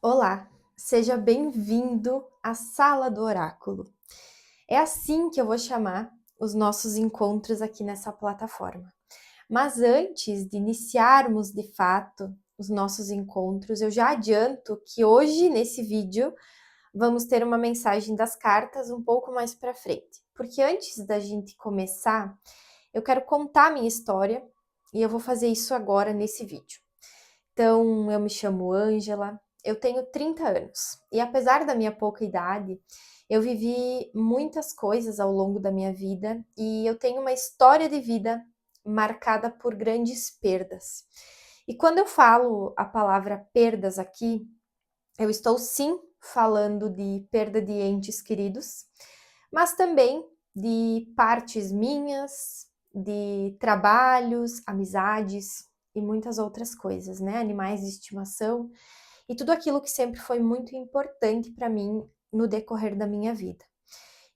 Olá, seja bem-vindo à Sala do Oráculo. É assim que eu vou chamar os nossos encontros aqui nessa plataforma. Mas antes de iniciarmos de fato os nossos encontros, eu já adianto que hoje nesse vídeo vamos ter uma mensagem das cartas um pouco mais para frente. Porque antes da gente começar, eu quero contar minha história e eu vou fazer isso agora nesse vídeo. Então, eu me chamo Ângela, eu tenho 30 anos e apesar da minha pouca idade, eu vivi muitas coisas ao longo da minha vida e eu tenho uma história de vida marcada por grandes perdas. E quando eu falo a palavra perdas aqui, eu estou sim falando de perda de entes queridos, mas também de partes minhas, de trabalhos, amizades e muitas outras coisas, né? Animais de estimação e tudo aquilo que sempre foi muito importante para mim no decorrer da minha vida.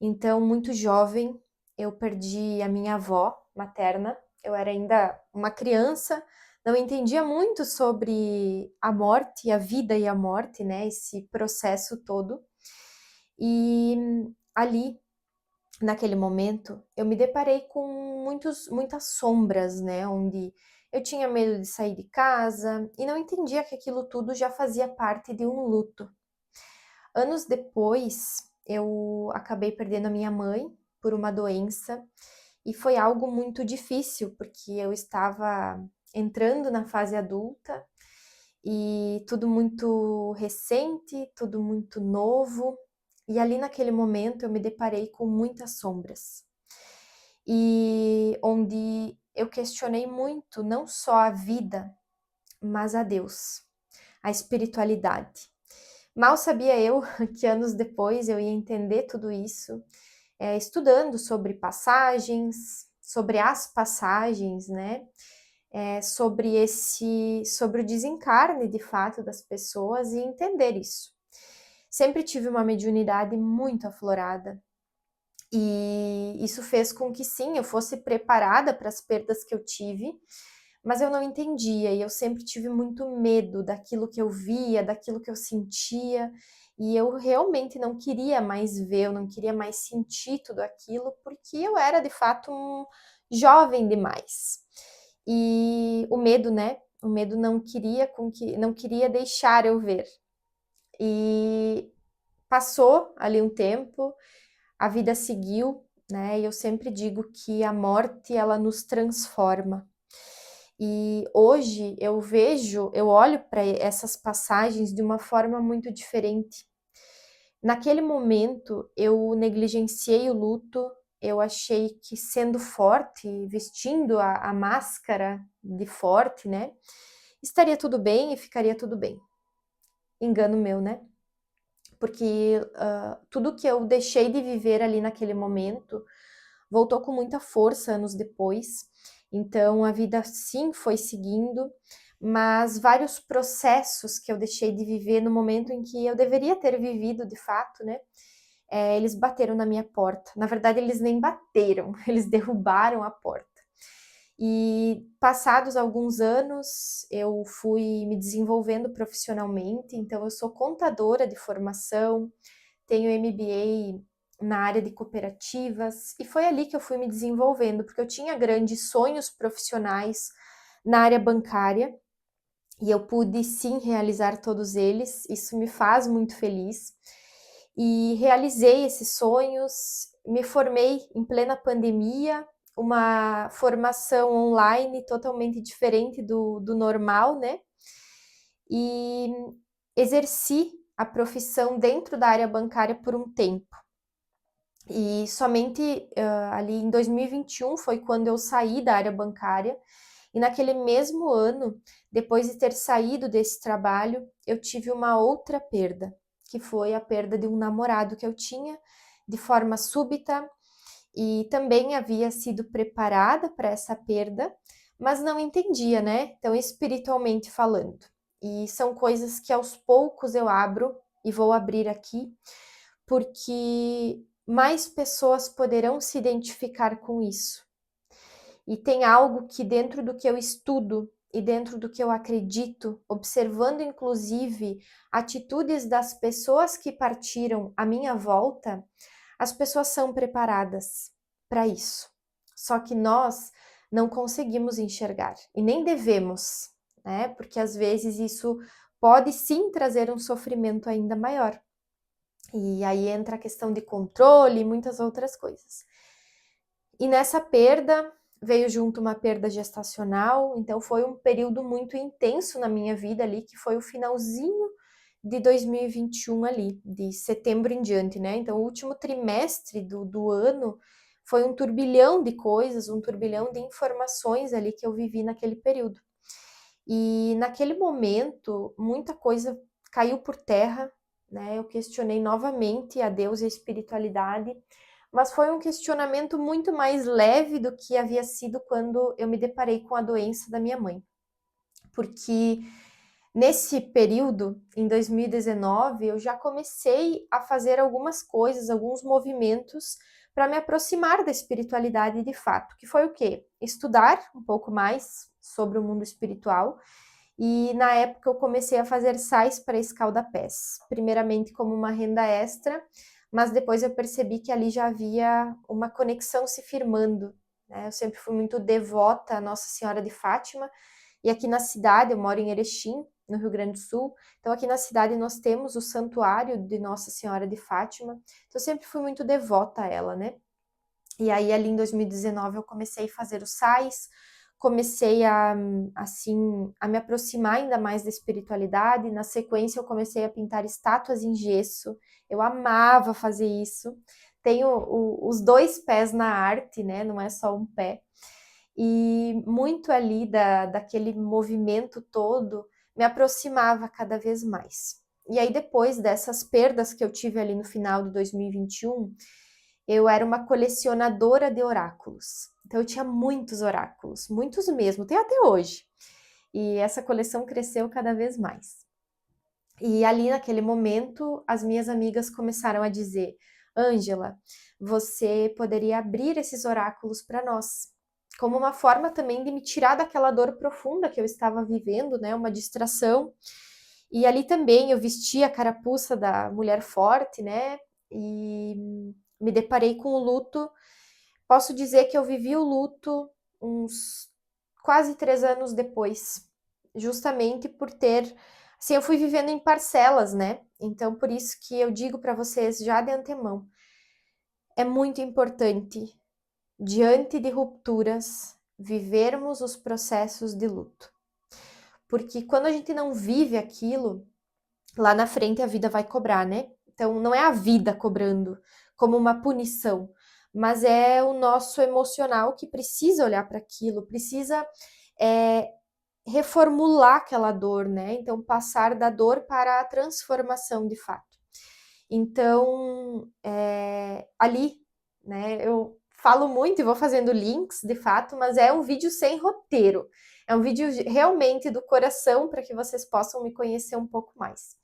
Então, muito jovem, eu perdi a minha avó materna. Eu era ainda uma criança, não entendia muito sobre a morte, a vida e a morte, né? Esse processo todo. E ali, naquele momento, eu me deparei com muitas sombras, né? Onde eu tinha medo de sair de casa e não entendia que aquilo tudo já fazia parte de um luto. Anos depois, eu acabei perdendo a minha mãe por uma doença e foi algo muito difícil, porque eu estava entrando na fase adulta e tudo muito recente, tudo muito novo. E ali naquele momento eu me deparei com muitas sombras. E onde eu questionei muito não só a vida, mas a Deus, a espiritualidade. Mal sabia eu que anos depois eu ia entender tudo isso, estudando sobre passagens, sobre as passagens, né? Sobre o desencarne de fato das pessoas e entender isso. Sempre tive uma mediunidade muito aflorada e isso fez com que sim, eu fosse preparada para as perdas que eu tive, mas eu não entendia e eu sempre tive muito medo daquilo que eu via, daquilo que eu sentia, e eu realmente não queria mais ver, eu não queria mais sentir tudo aquilo, porque eu era de fato jovem demais. E o medo, né? O medo não queria deixar eu ver. E passou ali um tempo, a vida seguiu, né? E eu sempre digo que a morte ela nos transforma. E hoje eu olho para essas passagens de uma forma muito diferente. Naquele momento eu negligenciei o luto, eu achei que sendo forte, vestindo a máscara de forte, né, estaria tudo bem e ficaria tudo bem. Engano meu, né? Porque tudo que eu deixei de viver ali naquele momento voltou com muita força anos depois. Então a vida sim foi seguindo, mas vários processos que eu deixei de viver no momento em que eu deveria ter vivido de fato, né? Eles bateram na minha porta. Na verdade, eles nem bateram, eles derrubaram a porta. E passados alguns anos, eu fui me desenvolvendo profissionalmente, então eu sou contadora de formação, tenho MBA na área de cooperativas, e foi ali que eu fui me desenvolvendo, porque eu tinha grandes sonhos profissionais na área bancária, e eu pude sim realizar todos eles, isso me faz muito feliz. E realizei esses sonhos, me formei em plena pandemia, uma formação online totalmente diferente do normal, né? E exerci a profissão dentro da área bancária por um tempo. E somente ali em 2021 foi quando eu saí da área bancária. E naquele mesmo ano, depois de ter saído desse trabalho, eu tive uma outra perda, que foi a perda de um namorado que eu tinha de forma súbita e também havia sido preparada para essa perda, mas não entendia, né? Então, espiritualmente falando. E são coisas que aos poucos eu abro e vou abrir aqui, porque mais pessoas poderão se identificar com isso. E tem algo que dentro do que eu estudo e dentro do que eu acredito, observando inclusive atitudes das pessoas que partiram à minha volta, as pessoas são preparadas para isso. Só que nós não conseguimos enxergar e nem devemos, né? Porque às vezes isso pode sim trazer um sofrimento ainda maior. E aí entra a questão de controle e muitas outras coisas. E nessa perda veio junto uma perda gestacional, então foi um período muito intenso na minha vida ali, que foi o finalzinho de 2021 ali, de setembro em diante, né? Então o último trimestre do ano foi um turbilhão de coisas, um turbilhão de informações ali que eu vivi naquele período. E naquele momento, muita coisa caiu por terra, né? Eu questionei novamente a Deus e a espiritualidade, mas foi um questionamento muito mais leve do que havia sido quando eu me deparei com a doença da minha mãe. Porque nesse período, em 2019, eu já comecei a fazer algumas coisas, alguns movimentos para me aproximar da espiritualidade de fato, que foi o quê? Estudar um pouco mais sobre o mundo espiritual. E na época eu comecei a fazer sais para escalda-pés, primeiramente como uma renda extra, mas depois eu percebi que ali já havia uma conexão se firmando, né? Eu sempre fui muito devota à Nossa Senhora de Fátima, e aqui na cidade, eu moro em Erechim, no Rio Grande do Sul, então aqui na cidade nós temos o santuário de Nossa Senhora de Fátima, então eu sempre fui muito devota a ela, né? E aí ali em 2019 eu comecei a fazer os sais, comecei a assim a me aproximar ainda mais da espiritualidade. Na sequência eu comecei a pintar estátuas em gesso. Eu amava fazer isso. Tenho os dois pés na arte, né? Não é só um pé. E muito ali daquele movimento todo me aproximava cada vez mais. E aí depois dessas perdas que eu tive ali no final de 2021, eu era uma colecionadora de oráculos. Então eu tinha muitos oráculos, muitos mesmo, tem até hoje. E essa coleção cresceu cada vez mais. E ali naquele momento, as minhas amigas começaram a dizer: Ângela, você poderia abrir esses oráculos para nós, como uma forma também de me tirar daquela dor profunda que eu estava vivendo, né? Uma distração. E ali também eu vesti a carapuça da mulher forte, né? E me deparei com o luto. Posso dizer que eu vivi o luto uns quase 3 anos depois, justamente por ter. Assim, eu fui vivendo em parcelas, né? Então, por isso que eu digo para vocês já de antemão: é muito importante, diante de rupturas, vivermos os processos de luto. Porque quando a gente não vive aquilo, lá na frente a vida vai cobrar, né? Então não é a vida cobrando como uma punição, mas é o nosso emocional que precisa olhar para aquilo, precisa é, reformular aquela dor, né? Então passar da dor para a transformação de fato. Então ali, né? Eu falo muito e vou fazendo links de fato, mas é um vídeo sem roteiro. É um vídeo realmente do coração para que vocês possam me conhecer um pouco mais.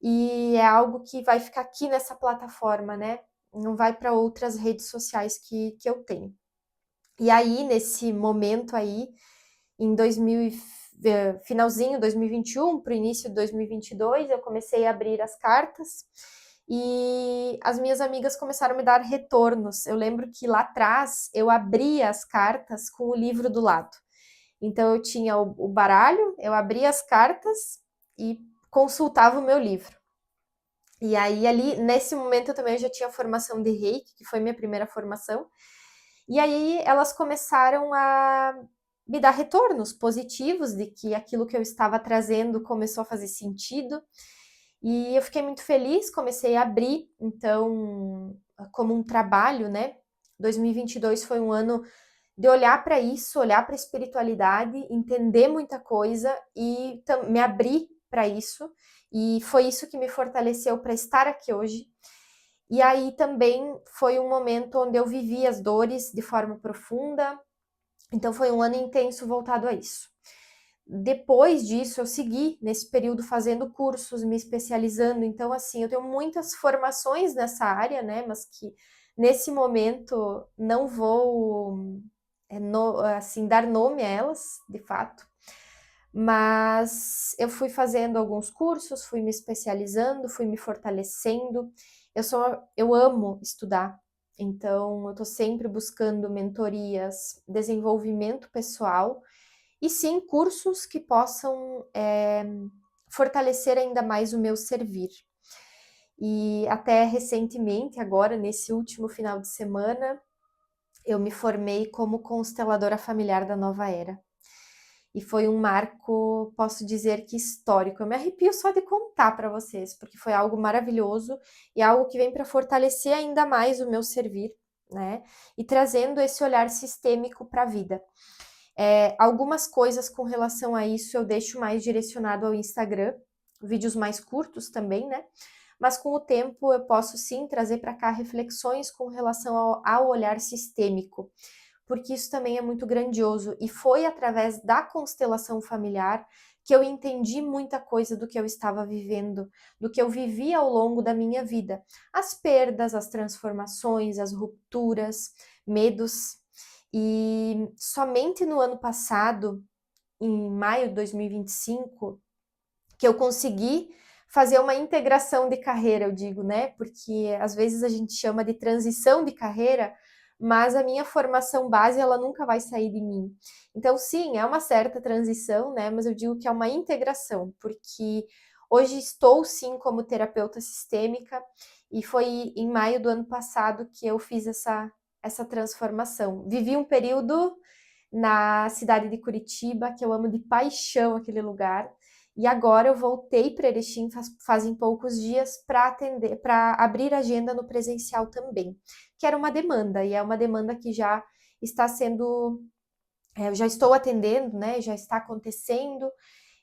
E é algo que vai ficar aqui nessa plataforma, né? Não vai para outras redes sociais que eu tenho. E aí, nesse momento aí, em finalzinho de 2021 para o início de 2022, eu comecei a abrir as cartas e as minhas amigas começaram a me dar retornos. Eu lembro que lá atrás eu abria as cartas com o livro do lado. Então eu tinha o baralho, eu abria as cartas e consultava o meu livro. E aí, ali, nesse momento, eu também já tinha a formação de Reiki, que foi minha primeira formação. E aí, elas começaram a me dar retornos positivos de que aquilo que eu estava trazendo começou a fazer sentido. E eu fiquei muito feliz, comecei a abrir, então, como um trabalho, né? 2022 foi um ano de olhar para isso, olhar para a espiritualidade, entender muita coisa e me abrir para isso. E foi isso que me fortaleceu para estar aqui hoje. E aí também foi um momento onde eu vivi as dores de forma profunda. Então foi um ano intenso voltado a isso. Depois disso, eu segui nesse período fazendo cursos, me especializando. Então, assim, eu tenho muitas formações nessa área, né? Mas que nesse momento não vou assim dar nome a elas, de fato. Mas eu fui fazendo alguns cursos, fui me especializando, fui me fortalecendo. Eu amo estudar, então eu tô sempre buscando mentorias, desenvolvimento pessoal e sim cursos que possam fortalecer ainda mais o meu servir. E até recentemente, agora, nesse último final de semana, eu me formei como consteladora familiar da Nova Era. E foi um marco, posso dizer que histórico. Eu me arrepio só de contar para vocês, porque foi algo maravilhoso e algo que vem para fortalecer ainda mais o meu servir, né? E trazendo esse olhar sistêmico para a vida. Algumas coisas com relação a isso eu deixo mais direcionado ao Instagram, vídeos mais curtos também, né? Mas com o tempo eu posso sim trazer para cá reflexões com relação ao olhar sistêmico, porque isso também é muito grandioso e foi através da constelação familiar que eu entendi muita coisa do que eu estava vivendo, do que eu vivi ao longo da minha vida. As perdas, as transformações, as rupturas, medos. E somente no ano passado, em maio de 2025, que eu consegui fazer uma integração de carreira, eu digo, né? Porque às vezes a gente chama de transição de carreira, mas a minha formação base ela nunca vai sair de mim. Então, sim, é uma certa transição, né? Mas eu digo que é uma integração, porque hoje estou sim como terapeuta sistêmica e foi em maio do ano passado que eu fiz essa transformação. Vivi um período na cidade de Curitiba, que eu amo de paixão aquele lugar. E agora eu voltei para Erechim fazem poucos dias para atender, para abrir agenda no presencial também, que era uma demanda, e é uma demanda que já está sendo, eu já estou atendendo, né? Já está acontecendo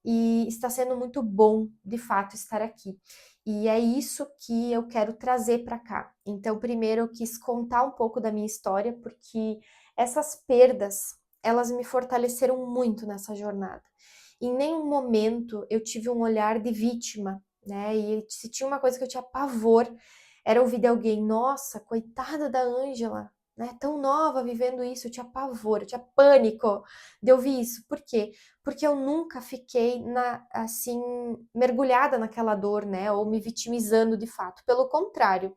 e está sendo muito bom, de fato, estar aqui. E é isso que eu quero trazer para cá. Então, primeiro eu quis contar um pouco da minha história, porque essas perdas, elas me fortaleceram muito nessa jornada. Em nenhum momento eu tive um olhar de vítima, né? E se tinha uma coisa que eu tinha pavor, era ouvir de alguém, nossa, coitada da Ângela, né? Tão nova vivendo isso, eu tinha pavor, eu tinha pânico de ouvir isso. Por quê? Porque eu nunca fiquei assim mergulhada naquela dor, né? Ou me vitimizando de fato. Pelo contrário,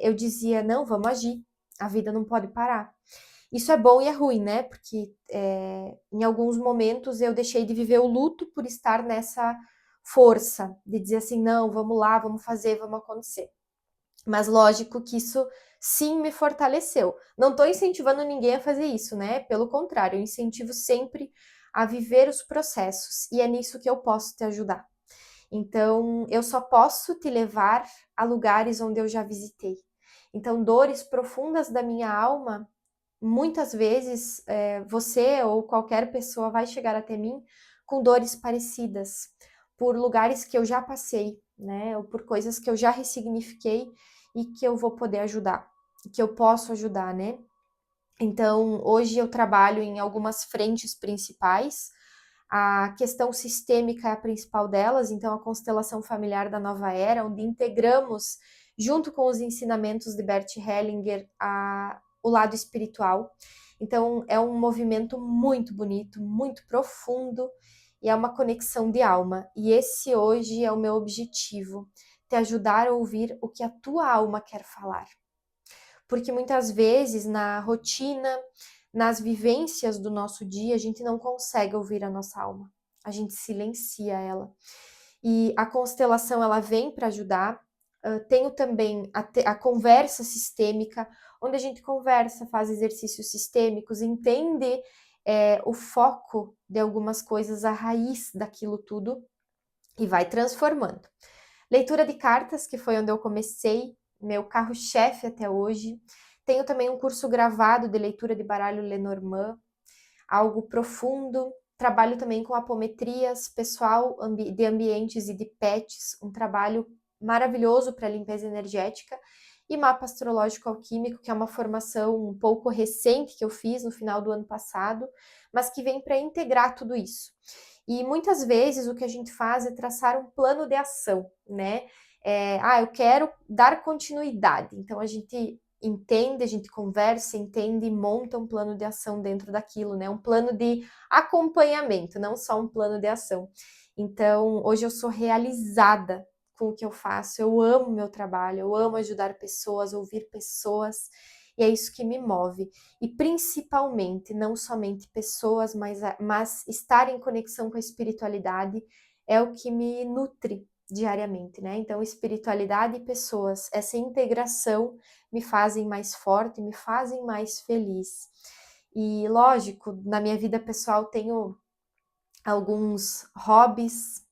eu dizia não, vamos agir. A vida não pode parar. Isso é bom e é ruim, né? Porque em alguns momentos eu deixei de viver o luto por estar nessa força de dizer assim, não, vamos lá, vamos fazer, vamos acontecer. Mas lógico que isso sim me fortaleceu. Não estou incentivando ninguém a fazer isso, né? Pelo contrário, eu incentivo sempre a viver os processos e é nisso que eu posso te ajudar. Então, eu só posso te levar a lugares onde eu já visitei. Então, dores profundas da minha alma, muitas vezes você ou qualquer pessoa vai chegar até mim com dores parecidas, por lugares que eu já passei, né? Ou por coisas que eu já ressignifiquei e que eu vou poder ajudar, que eu posso ajudar, né? Então, hoje eu trabalho em algumas frentes principais. A questão sistêmica é a principal delas, então a constelação familiar da nova era, onde integramos, junto com os ensinamentos de Bert Hellinger, o lado espiritual. Então, é um movimento muito bonito, muito profundo e é uma conexão de alma. E esse hoje é o meu objetivo, te ajudar a ouvir o que a tua alma quer falar. Porque muitas vezes na rotina, nas vivências do nosso dia, a gente não consegue ouvir a nossa alma. A gente silencia ela. E a constelação ela vem para ajudar. Tenho também a conversa sistêmica, onde a gente conversa, faz exercícios sistêmicos, entende o foco de algumas coisas, a raiz daquilo tudo e vai transformando. Leitura de cartas, que foi onde eu comecei, meu carro-chefe até hoje. Tenho também um curso gravado de leitura de baralho Lenormand, algo profundo. Trabalho também com apometrias pessoal de ambientes e de pets, um trabalho maravilhoso para limpeza energética. E mapa astrológico alquímico, que é uma formação um pouco recente que eu fiz no final do ano passado, mas que vem para integrar tudo isso. E muitas vezes o que a gente faz é traçar um plano de ação, né? Eu quero dar continuidade. Então a gente entende, a gente conversa, entende e monta um plano de ação dentro daquilo, né? Um plano de acompanhamento, não só um plano de ação. Então, hoje eu sou realizada com o que eu faço, eu amo meu trabalho, eu amo ajudar pessoas, ouvir pessoas, e é isso que me move. E principalmente, não somente pessoas, mas estar em conexão com a espiritualidade é o que me nutre diariamente, né? Então, espiritualidade e pessoas, essa integração me fazem mais forte, me fazem mais feliz. E lógico, na minha vida pessoal tenho alguns hobbies.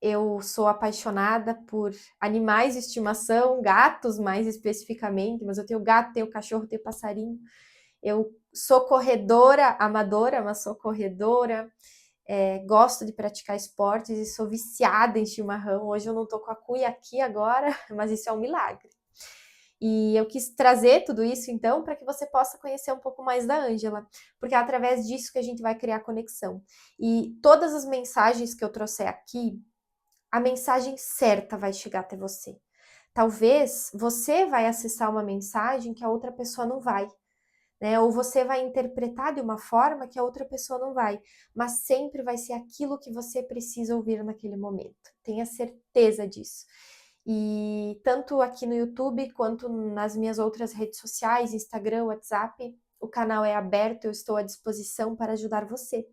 Eu sou apaixonada por animais de estimação, gatos mais especificamente, mas eu tenho gato, tenho cachorro, tenho passarinho. Eu sou corredora amadora, mas sou corredora. Gosto de praticar esportes e sou viciada em chimarrão. Hoje eu não tô com a cuia aqui agora, mas isso é um milagre. E eu quis trazer tudo isso, então, para que você possa conhecer um pouco mais da Ângela, porque é através disso que a gente vai criar conexão. E todas as mensagens que eu trouxer aqui, a mensagem certa vai chegar até você. Talvez você vai acessar uma mensagem que a outra pessoa não vai, né? Ou você vai interpretar de uma forma que a outra pessoa não vai, mas sempre vai ser aquilo que você precisa ouvir naquele momento. Tenha certeza disso. E tanto aqui no YouTube quanto nas minhas outras redes sociais, Instagram, WhatsApp, o canal é aberto, eu estou à disposição para ajudar você.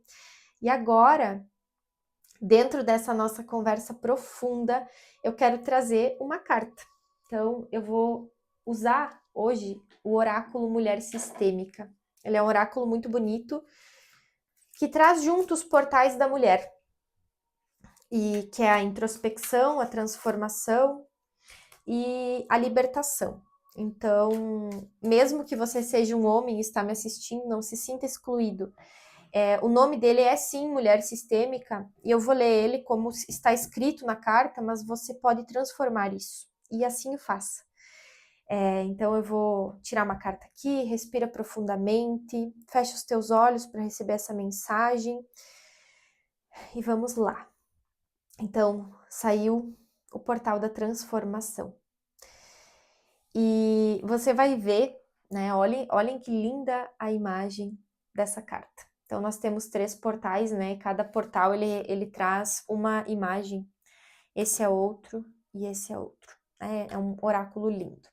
E agora, dentro dessa nossa conversa profunda, eu quero trazer uma carta. Então, eu vou usar hoje o oráculo Mulher Sistêmica. Ele é um oráculo muito bonito que traz junto os portais da mulher, e que é a introspecção, a transformação e a libertação. Então, mesmo que você seja um homem e está me assistindo, não se sinta excluído. O nome dele é sim Mulher Sistêmica, e eu vou ler ele como está escrito na carta, mas você pode transformar isso, e assim o faça. Então eu vou tirar uma carta aqui, respira profundamente, fecha os teus olhos para receber essa mensagem, e vamos lá. Então, saiu o portal da transformação. E você vai ver, né? Olhem que linda a imagem dessa carta. Então, nós temos 3 portais, né? Cada portal, ele traz uma imagem. Esse é outro e esse é outro. É um oráculo lindo.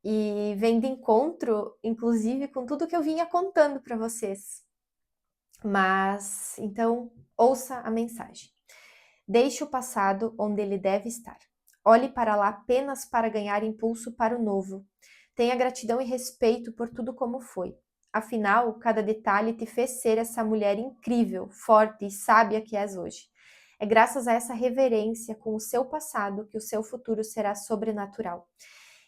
E vem de encontro, inclusive, com tudo que eu vinha contando para vocês. Mas, então, ouça a mensagem. Deixe o passado onde ele deve estar. Olhe para lá apenas para ganhar impulso para o novo. Tenha gratidão e respeito por tudo como foi. Afinal, cada detalhe te fez ser essa mulher incrível, forte e sábia que és hoje. É graças a essa reverência com o seu passado que o seu futuro será sobrenatural.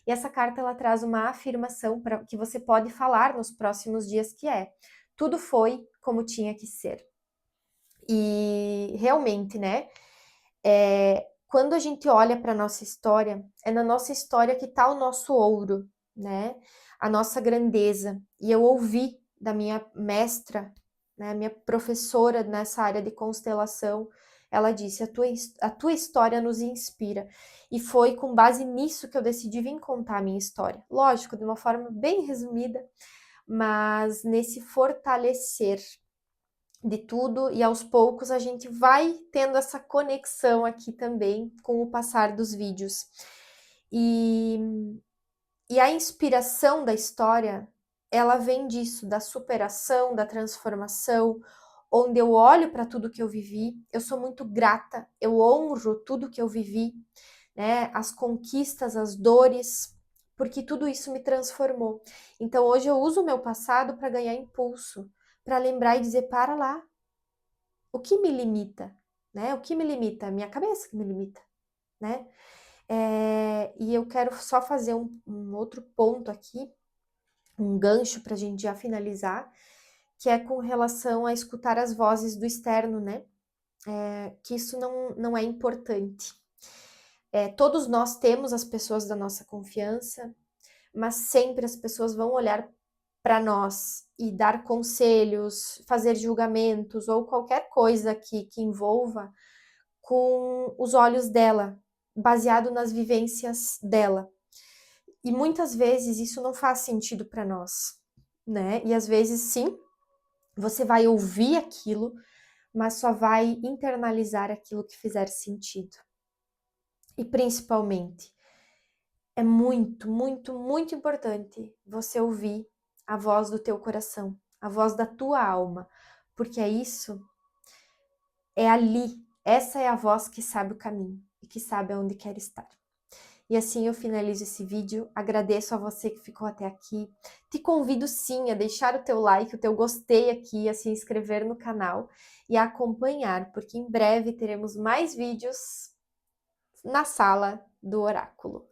E essa carta ela traz uma afirmação para que você pode falar nos próximos dias, que é: tudo foi como tinha que ser. E realmente, né? Quando a gente olha para a nossa história, é na nossa história que está o nosso ouro, né? A nossa grandeza. E eu ouvi da minha mestra, né, minha professora nessa área de constelação, ela disse: a tua história nos inspira. E foi com base nisso que eu decidi vir contar a minha história. Lógico, de uma forma bem resumida, mas nesse fortalecer de tudo, e aos poucos a gente vai tendo essa conexão aqui também com o passar dos vídeos. E, e a inspiração da história, ela vem disso, da superação, da transformação, onde eu olho para tudo que eu vivi, eu sou muito grata, eu honro tudo que eu vivi, né? As conquistas, as dores, porque tudo isso me transformou. Então hoje eu uso o meu passado para ganhar impulso, para lembrar e dizer: para lá, o que me limita, né? O que me limita? A minha cabeça que me limita, né? E eu quero só fazer um outro ponto aqui, um gancho para a gente já finalizar, que é com relação a escutar as vozes do externo, né? Que isso não é importante. Todos nós temos as pessoas da nossa confiança, mas sempre as pessoas vão olhar para nós e dar conselhos, fazer julgamentos ou qualquer coisa que envolva com os olhos dela, baseado nas vivências dela. E muitas vezes isso não faz sentido para nós, né? E às vezes sim, você vai ouvir aquilo, mas só vai internalizar aquilo que fizer sentido. E principalmente, é muito, muito, muito importante você ouvir a voz do teu coração, a voz da tua alma, porque é ali, essa é a voz que sabe o caminho e que sabe aonde quer estar. E assim eu finalizo esse vídeo. Agradeço a você que ficou até aqui. Te convido sim a deixar o teu like, o teu gostei aqui, a se inscrever no canal e a acompanhar, porque em breve teremos mais vídeos na sala do oráculo.